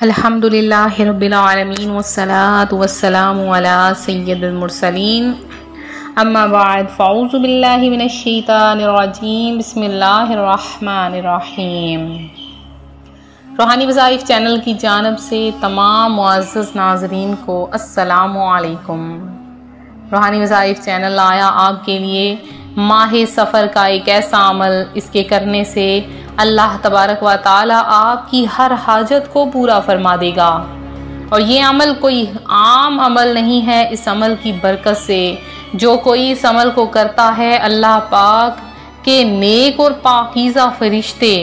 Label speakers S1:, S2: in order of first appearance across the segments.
S1: अल्हम्दुलिल्लाहि रब्बिल आलमीन वस्सलातु वस्सलामु अला सय्यिदिल मुरसलीन अम्मा बाद फ़अऊज़ु बिल्लाहि मिनश शैतानिर रजीम बिस्मिल्लाहिर रहमानिर रहीम। रूहानी वज़ाइफ चैनल की जानिब से तमाम मुअज़्ज़ज़ नाज़रीन को अस्सलामु अलैकुम। रूहानी वज़ाइफ चैनल आया आपके लिए माह सफ़र का एक ऐसा अमल, इसके करने से अल्लाह तबारक व ताला आपकी हर हाजत को पूरा फरमा देगा। और ये अमल कोई आम अमल नहीं है। इस अमल की बरकत से जो कोई इस अमल को करता है, अल्लाह पाक के नेक और पाकीज़ा फरिश्ते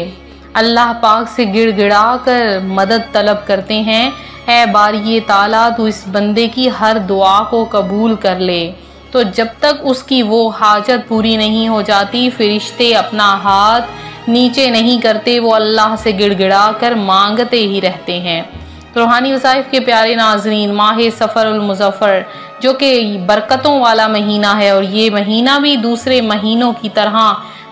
S1: अल्लाह पाक से गिड़गिड़ा कर मदद तलब करते हैं, ऐ बारी ताला तू इस बंदे की हर दुआ को कबूल कर ले। तो जब तक उसकी वो हाजत पूरी नहीं हो जाती, फरिश्ते अपना हाथ नीचे नहीं करते, वो अल्लाह से गिड़गिड़ा कर मांगते ही रहते हैं। तो रूहानी वज़ाइफ के प्यारे नाज़रीन, माह सफ़रुल मुज़फ़्फ़र जो कि बरकतों वाला महीना है, और ये महीना भी दूसरे महीनों की तरह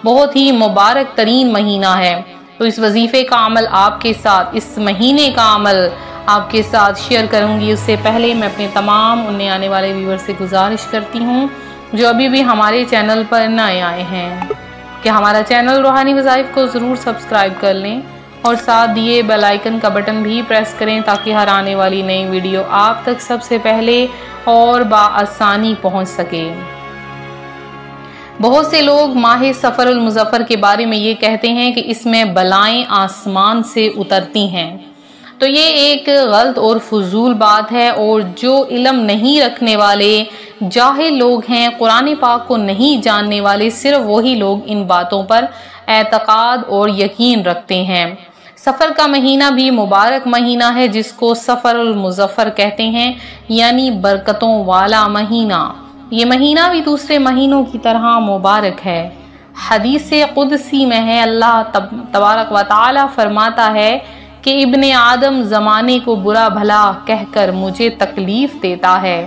S1: बहुत ही मुबारक तरीन महीना है। तो इस वजीफ़े का अमल आपके साथ, इस महीने का अमल आपके साथ शेयर करूंगी। उससे पहले मैं अपने तमाम उन्हें आने वाले व्यूअर से गुजारिश करती हूँ जो अभी भी हमारे चैनल पर नए आए हैं कि हमारा चैनल रूहानी वज़ाइफ को ज़रूर सब्सक्राइब कर लें और साथ दिए बेल आइकन का बटन भी प्रेस करें ताकि हर आने वाली नई वीडियो आप तक सबसे पहले और बाआसानी पहुँच सके। बहुत से लोग माह सफ़रुल मुज़फ़्फ़र के बारे में ये कहते हैं कि इसमें बलाएं आसमान से उतरती हैं। तो ये एक गलत और फजूल बात है, और जो इल्म नहीं रखने वाले जाहिल लोग हैं, कुरान पाक को नहीं जानने वाले, सिर्फ वही लोग इन बातों पर एतकाद और यकीन रखते हैं। सफ़र का महीना भी मुबारक महीना है जिसको सफ़रुल मुज़फ़्फ़र कहते हैं, यानी बरकतों वाला महीना। ये महीना भी दूसरे महीनों की तरह मुबारक है। हदीस कुदसी में है, अल्लाह तबारक व तआला फरमाता है कि इब्ने आदम ज़माने को बुरा भला कहकर मुझे तकलीफ़ देता है,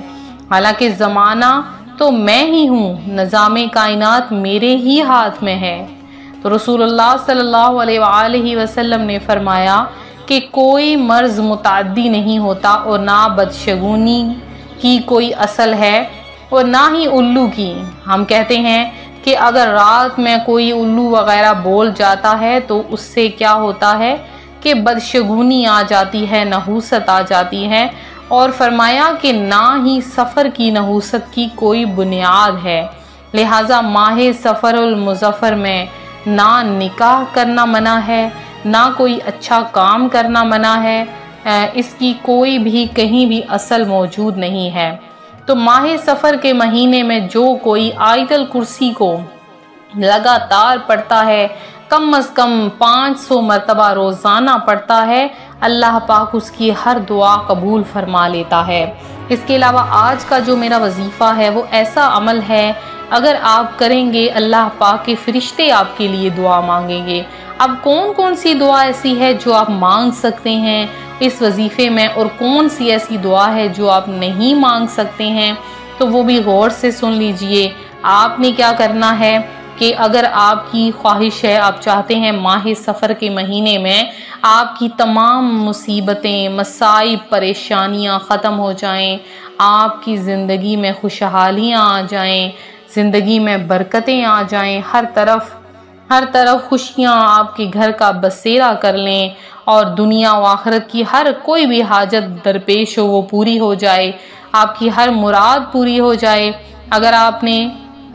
S1: हालांकि ज़माना तो मैं ही हूँ, निज़ामे कायनात मेरे ही हाथ में है। तो रसूलुल्लाह सल्लल्लाहु अलैहि वसल्लम ने फरमाया कि कोई मर्ज़ मुताद्दी नहीं होता, और ना बदशगुनी की कोई असल है और ना ही उल्लू की। हम कहते हैं कि अगर रात में कोई उल्लू वगैरह बोल जाता है तो उससे क्या होता है कि बदशगुनी आ जाती है, नहूसत आ जाती है। और फरमाया कि ना ही सफ़र की नहूसत की कोई बुनियाद है। लिहाजा माह सफ़रुल मुज़फ़्फ़र में ना निकाह करना मना है, ना कोई अच्छा काम करना मना है, इसकी कोई भी कहीं भी असल मौजूद नहीं है। तो माह सफ़र के महीने में जो कोई आयतल कुर्सी को लगातार पढ़ता है, कम अज़ कम 500 मरतबा रोज़ाना पढ़ता है, अल्लाह पाक उसकी हर दुआ कबूल फरमा लेता है। इसके अलावा आज का जो मेरा वजीफ़ा है वो ऐसा अमल है, अगर आप करेंगे अल्लाह पाक के फरिश्ते आपके लिए दुआ मांगेंगे। अब कौन कौन सी दुआ ऐसी है जो आप मांग सकते हैं इस वजीफ़े में, और कौन सी ऐसी दुआ है जो आप नहीं मांग सकते हैं, तो वो भी गौर से सुन लीजिए। आपने क्या करना है कि अगर आपकी ख्वाहिश है, आप चाहते हैं माह सफ़र के महीने में आपकी तमाम मुसीबतें, मसाइब, परेशानियां ख़त्म हो जाएं, आपकी ज़िंदगी में खुशहालियां आ जाएं, ज़िंदगी में बरकतें आ जाएं, हर तरफ खुशियां आपके घर का बसेरा कर लें, और दुनिया व आखिरत की हर कोई भी हाजत दरपेश हो वो पूरी हो जाए, आपकी हर मुराद पूरी हो जाए। अगर आपने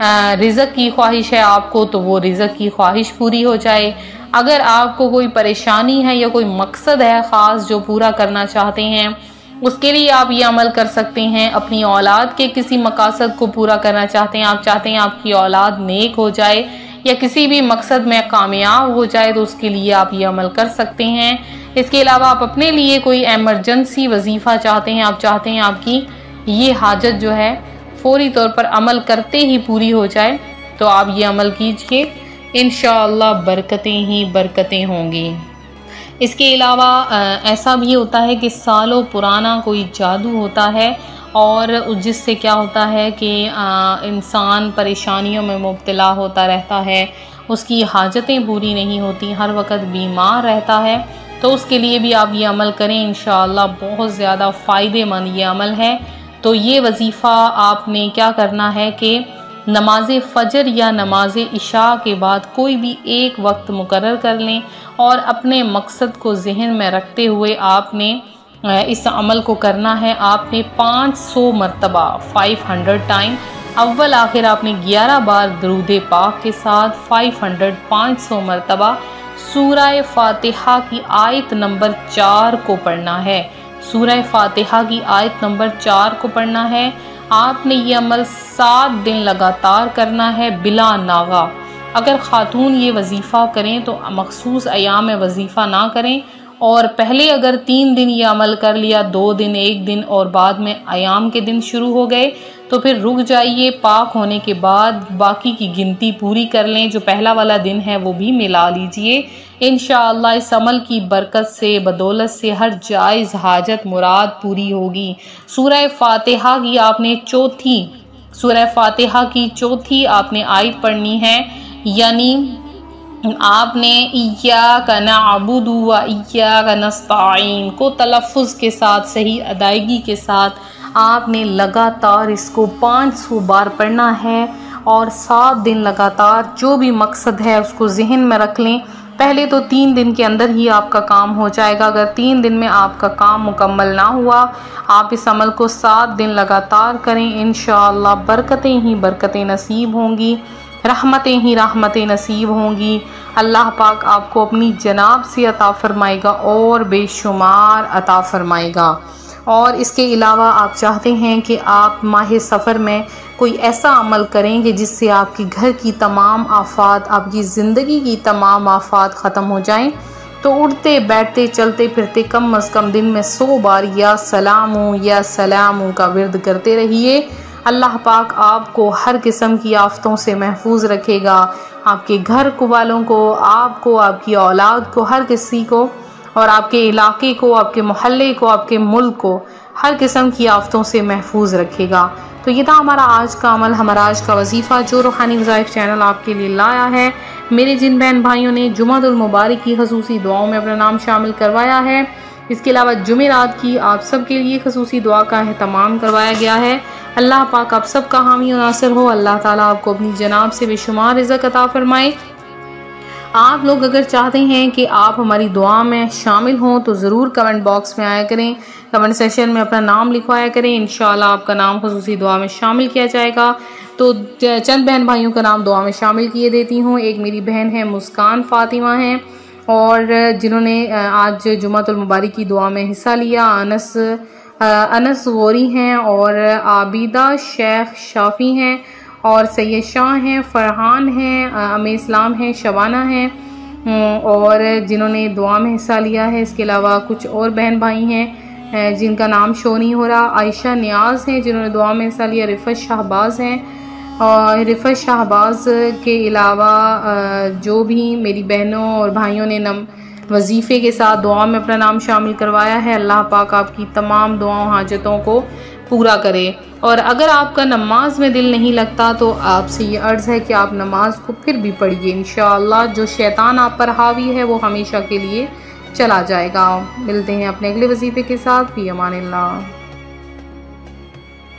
S1: रिज़्क़ की ख्वाहिश है आपको, तो वो रिज़्क़ की ख्वाहिश पूरी हो जाए। अगर आपको कोई परेशानी है या कोई मकसद है ख़ास जो पूरा करना चाहते हैं, उसके लिए आप ये अमल कर सकते हैं। अपनी औलाद के किसी मकसद को पूरा करना चाहते हैं, आप चाहते हैं आपकी औलाद नेक हो जाए या किसी भी मकसद में कामयाब हो जाए, तो उसके लिए आप ये अमल कर सकते हैं। इसके अलावा आप अपने लिए कोई एमरजेंसी वजीफ़ा चाहते हैं, आप चाहते हैं आपकी ये हाजत जो है फौरी तौर पर अमल करते ही पूरी हो जाए, तो आप ये अमल कीजिए, इंशाअल्लाह बरकतें ही बरकतें होंगी। इसके अलावा ऐसा भी होता है कि सालों पुराना कोई जादू होता है, और जिससे क्या होता है कि इंसान परेशानियों में मुब्तला होता रहता है, उसकी हाजतें पूरी नहीं होती, हर वक्त बीमार रहता है। तो उसके लिए भी आप ये अमल करें, इंशाअल्लाह बहुत ज़्यादा फ़ायदेमंद ये अमल है। तो ये वजीफ़ा आपने क्या करना है कि नमाज फ़जर या नमाज इशा के बाद कोई भी एक वक्त मुकर्रर कर लें और अपने मकसद को जहन में रखते हुए आपने इस अमल को करना है। आपने 500 मरतबा 500 टाइम अव्वल आखिर आपने 11 बार दरूद पाक के साथ 500 मरतबा सूरह फातिहा की आयत नंबर 4 को पढ़ना है। सूरह फातिहा की आयत नंबर 4 को पढ़ना है। आपने ये अमल 7 दिन लगातार करना है बिला नागा। अगर ख़ातून ये वजीफ़ा करें तो मखसूस अयाम में वजीफ़ा ना करें, और पहले अगर 3 दिन ये अमल कर लिया, 2 दिन 1 दिन और बाद में अयाम के दिन शुरू हो गए तो फिर रुक जाइए। पाक होने के बाद बाकी की गिनती पूरी कर लें, जो पहला वाला दिन है वो भी मिला लीजिए। इंशाअल्लाह इस अमल की बरकत से, बदौलत से हर जायज़ हाजत मुराद पूरी होगी। सूरह फातिहा की आपने चौथी आपने आयत पढ़नी है, यानी आपने इय्याका नअबुदु व इय्याका नस्तईन को तलफ़्फ़ुज़ के साथ, सही अदायगी के साथ आपने लगातार इसको 500 बार पढ़ना है और 7 दिन लगातार जो भी मकसद है उसको जहन में रख लें। पहले तो 3 दिन के अंदर ही आपका काम हो जाएगा। अगर 3 दिन में आपका काम मुकम्मल ना हुआ, आप इस अमल को 7 दिन लगातार करें। इंशाअल्लाह बरकतें ही बरकतें नसीब होंगी, रहमतें ही रहमतें नसीब होंगी। अल्लाह पाक आपको अपनी जनाब से अता फरमाएगा और बेशुमार अता फरमाएगा। और इसके अलावा आप चाहते हैं कि आप माह सफ़र में कोई ऐसा अमल करेंगे जिससे आपके घर की तमाम आफात, आपकी ज़िंदगी की तमाम आफात ख़त्म हो जाएं, तो उठते बैठते चलते फिरते कम अज़ कम दिन में 100 बार या सलामू का विर्द करते रहिए। अल्लाह पाक आपको हर किस्म की आफतों से महफूज रखेगा। आपके घर वालों को, आपको, आपकी औलाद को, हर किसी को, और आपके इलाके को, आपके मोहल्ले को, आपके मुल्क को हर किस्म की आफतों से महफूज रखेगा। तो ये था हमारा आज का अमल, हमारा आज का वजीफ़ा जो रूहानी वज़ाइफ चैनल आपके लिए लाया है। मेरे जिन बहन भाइयों ने जुमातुल मुबारक की खसूसी दुआओं में अपना नाम शामिल करवाया है, इसके अलावा जुमेरात की आप सब के लिए खसूसी दुआ का एहतमाम करवाया गया है। अल्लाह पाक आप सब का हामी और नासिर हो। अल्लाह ताला आपको अपनी जनाब से बेशुमार रिज़्क़ अता फरमाए। आप लोग अगर चाहते हैं कि आप हमारी दुआ में शामिल हों तो ज़रूर कमेंट बॉक्स में आया करें, कमेंट सेशन में अपना नाम लिखवाया करें। इंशाअल्लाह आपका नाम खुसूसी दुआ में शामिल किया जाएगा। तो चंद बहन भाइयों का नाम दुआ में शामिल किए देती हूँ। एक मेरी बहन है मुस्कान फ़ातिमा हैं, और जिन्होंने आज जुमातुल मुबारक की दुआ में हिस्सा लिया। अनस गौरी हैं, और आबिदा शेख शाफ़ी हैं, और सैयद शाह हैं, फ़रहान हैं, अम्मे इस्लाम हैं, शबाना हैं, और जिन्होंने दुआ में हिस्सा लिया है। इसके अलावा कुछ और बहन भाई हैं जिनका नाम शो नहीं हो रहा। आयशा नियाज़ हैं जिन्होंने दुआ में हिस्सा लिया। रिफ़त शाहबाज़ हैं, और रिफ़त शाहबाज़ के अलावा जो भी मेरी बहनों और भाइयों ने वजीफ़े के साथ दुआ में अपना नाम शामिल करवाया है, अल्लाह पाक आपकी तमाम दुआओं हाजतों को पूरा करे। और अगर आपका नमाज में दिल नहीं लगता तो आपसे ये अर्ज़ है कि आप नमाज को फिर भी पढ़िए। इंशाअल्लाह जो शैतान आप पर हावी है वो हमेशा के लिए चला जाएगा। मिलते हैं अपने अगले वजीफ़े के साथ। फ़ी अमानिल्लाह।